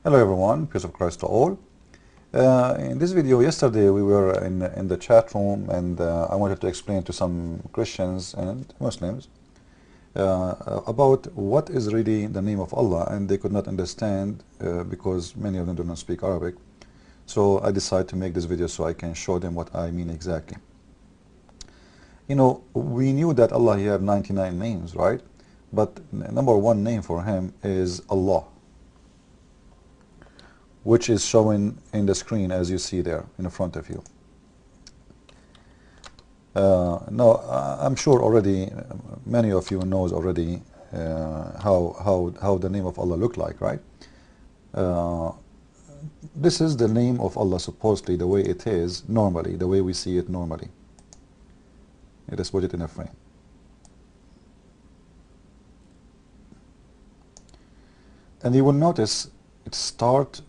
Hello everyone, peace of Christ to all. In this video, yesterday we were in the chat room, and I wanted to explain to some Christians and Muslims about what is really the name of Allah, and they could not understand because many of them do not speak Arabic. So I decided to make this video so I can show them what I mean exactly. You know, we knew that Allah, He had 99 names, right? But number one name for Him is Allah, which is showing in the screen as you see there in front of you. Now, I'm sure already many of you knows already how the name of Allah look like, right? This is the name of Allah supposedly the way it is normally, the way we see it normally. Let us put it in a frame. And you will notice it starts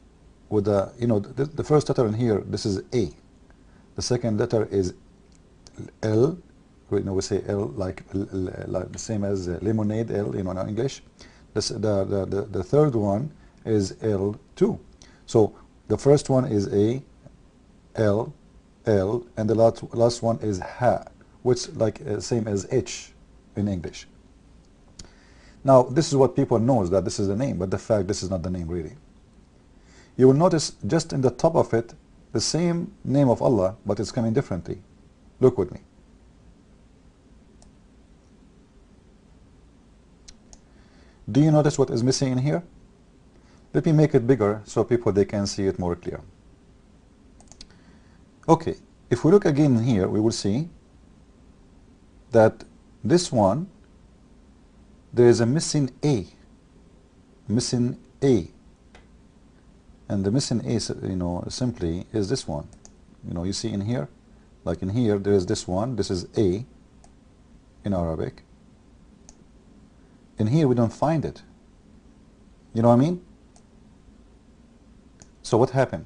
with the, you know, the first letter in here, this is A. The second letter is L. You know, we say L like the same as lemonade, L, you know, in English. The third one is L2. So the first one is A, L, L, and the last one is Ha, which like same as H in English. Now, this is what people knows, that this is the name, but the fact this is not the name really. You will notice just in the top of it, the same name of Allah, but it's coming differently. Look with me. Do you notice what is missing in here? Let me make it bigger so people they can see it more clear. Okay, if we look again here, we will see that this one, there is a missing A. Missing A. And the missing A, you know, simply is this one. You know, you see in here, like in here, there is this one. This is A in Arabic. In here, we don't find it. You know what I mean? So what happened?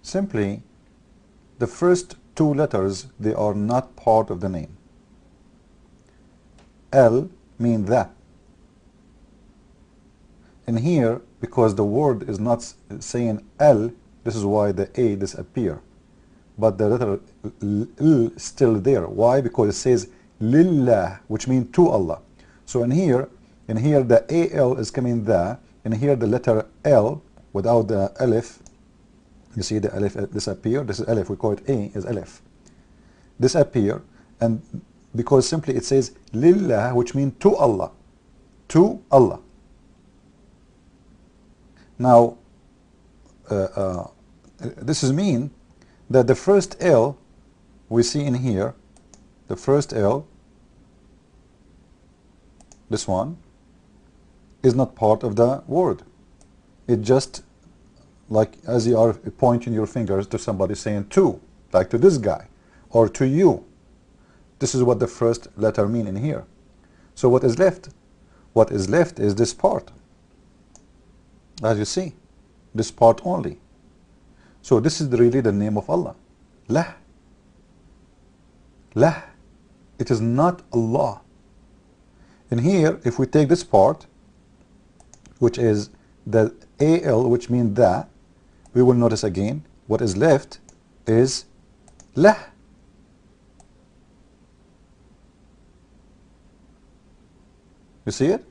Simply, the first two letters, they are not part of the name. L mean that. In here, because the word is not saying L, this is why the A disappear. But the letter L is still there. Why? Because it says Lillah, which means to Allah. So in here the AL is coming there. In here the letter L without the Alif, you see the Alif disappear. This is Alif, we call it A is Alif. Disappear, and because simply it says Lillah, which means to Allah. To Allah. Now, this is mean that the first L we see in here, the first L, this one, is not part of the word. It just like as you are pointing your fingers to somebody saying to, like to this guy, or to you. This is what the first letter mean in here. So what is left? What is left is this part. As you see, this part only. So this is really the name of Allah. Lah. Lah. It is not Allah. In here, if we take this part, which is the AL, which means that, we will notice again, what is left is Lah. You see it?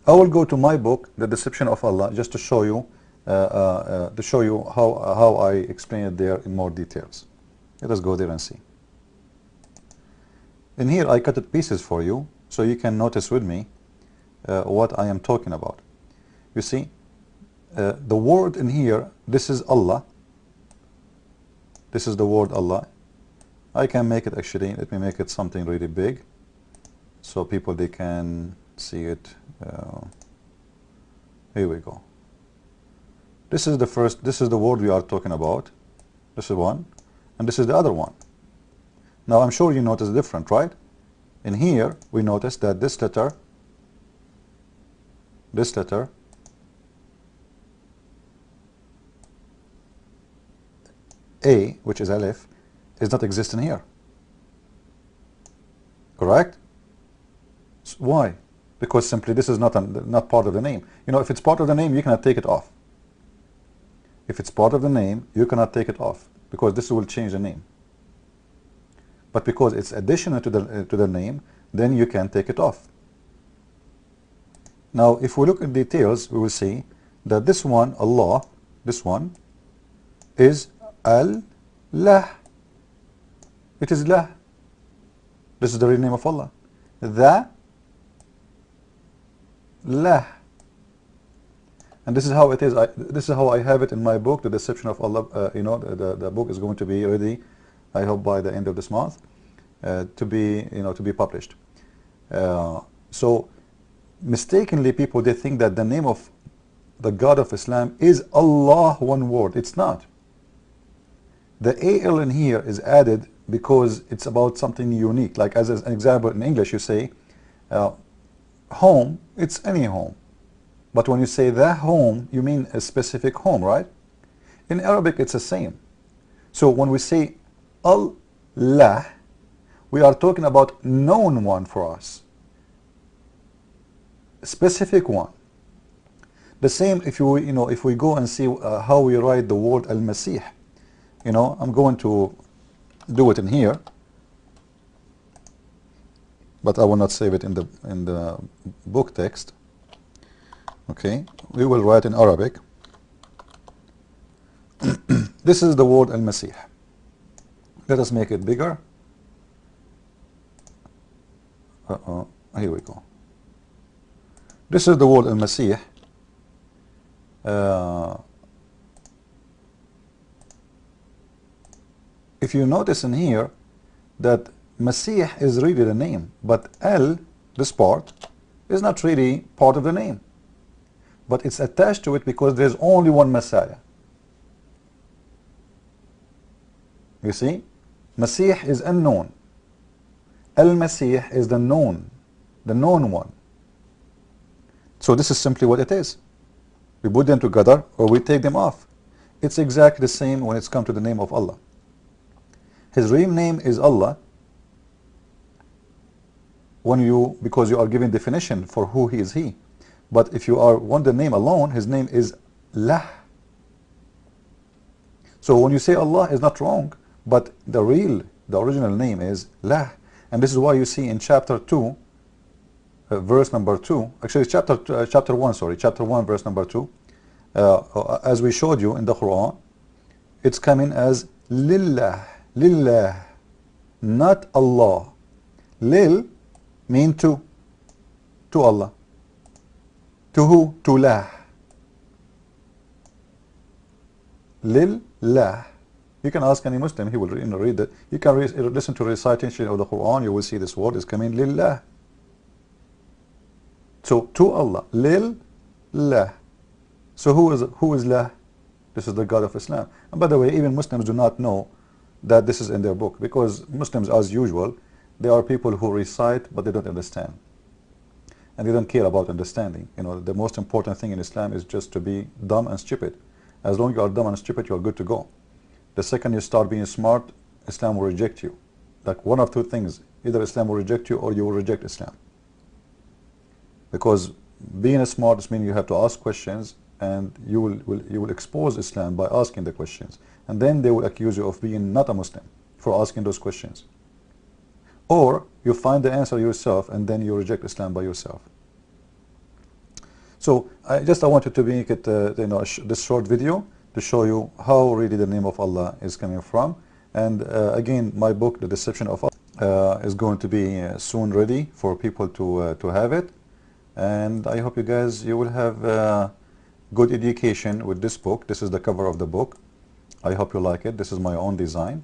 I will go to my book, The Deception of Allah, just to show you how I explain it there in more details. Let us go there and see. In here, I cut it pieces for you, so you can notice with me what I am talking about. You see, the word in here, this is Allah. This is the word Allah. I can make it actually. Let me make it something really big, so people they can see it. Here we go. This is the first, this is the word we are talking about. This is one, and this is the other one. Now I'm sure you notice different, right? In here we notice that this letter A, which is Alif, is not exist in here. Correct? Why? because simply this is not part of the name. You know, if it's part of the name, you cannot take it off. If it's part of the name, you cannot take it off because this will change the name. But because it's additional to the name, then you can take it off. Now, if we look at details, we will see that this one, Allah, this one, is Al-Lah. It is Lah. This is the real name of Allah. The Lah. And this is how it is. This is how I have it in my book, The Deception of Allah. You know, the book is going to be ready, I hope, by the end of this month, to be published. So mistakenly, people, they think that the name of the God of Islam is Allah, one word. It's not. The AL in here is added because it's about something unique. Like as an example, in English you say home, it's any home. But when you say the home, you mean a specific home, right? In Arabic it's the same. So when we say Allah, we are talking about known one for us, specific one. The same if if we go and see how we write the word Al-Masih. You know, I'm going to do it in here, but I will not save it in the book text. Okay, we will write in Arabic. This is the word Al-Masih. Let us make it bigger. Here we go. This is the word Al-Masih. If you notice in here that Masih is really the name, but Al, this part, is not really part of the name, but it's attached to it because there's only one Messiah. You see, Masih is unknown. Al-Masih is the known one. So this is simply what it is. We put them together or we take them off. It's exactly the same when it's come to the name of Allah. His real name is Allah because you are giving definition for who he is he. But if you want the name alone, his name is Lah. So when you say Allah is not wrong, but the original name is Lah. And this is why you see in chapter 2, verse number 2, actually chapter 1, verse number 2, as we showed you in the Quran, it's coming as Lillah. Lillah, not Allah. Lil mean to Allah. To who? To Lah. Lillah. You can ask any Muslim, he will read that. You can listen to recitation of the Quran, you will see this word is coming Lillah. So to Allah, Lillah. So who is Lah? This is the God of Islam. And by the way, even Muslims do not know that this is in their book, because Muslims, as usual, they are people who recite but they don't understand, and they don't care about understanding. You know, the most important thing in Islam is just to be dumb and stupid. As long as you are dumb and stupid, you are good to go. The second you start being smart, Islam will reject you. Like one of two things: either Islam will reject you or you will reject Islam. Because being smart means you have to ask questions, and you will expose Islam by asking the questions, and then they will accuse you of being not a Muslim for asking those questions. Or you find the answer yourself and then you reject Islam by yourself. So I wanted to make it this short video to show you how really the name of Allah is coming from. And again, my book, The Deception of Allah, is going to be soon ready for people to have it. And I hope you will have good education with this book. This is the cover of the book. I hope you like it. This is my own design.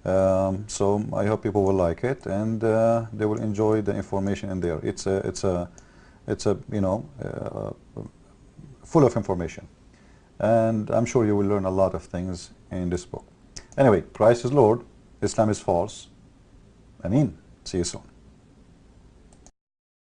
So I hope people will like it, and they will enjoy the information in there. It's full of information, and I'm sure you will learn a lot of things in this book. Anyway, Christ is Lord, Islam is false. Ameen. See you soon.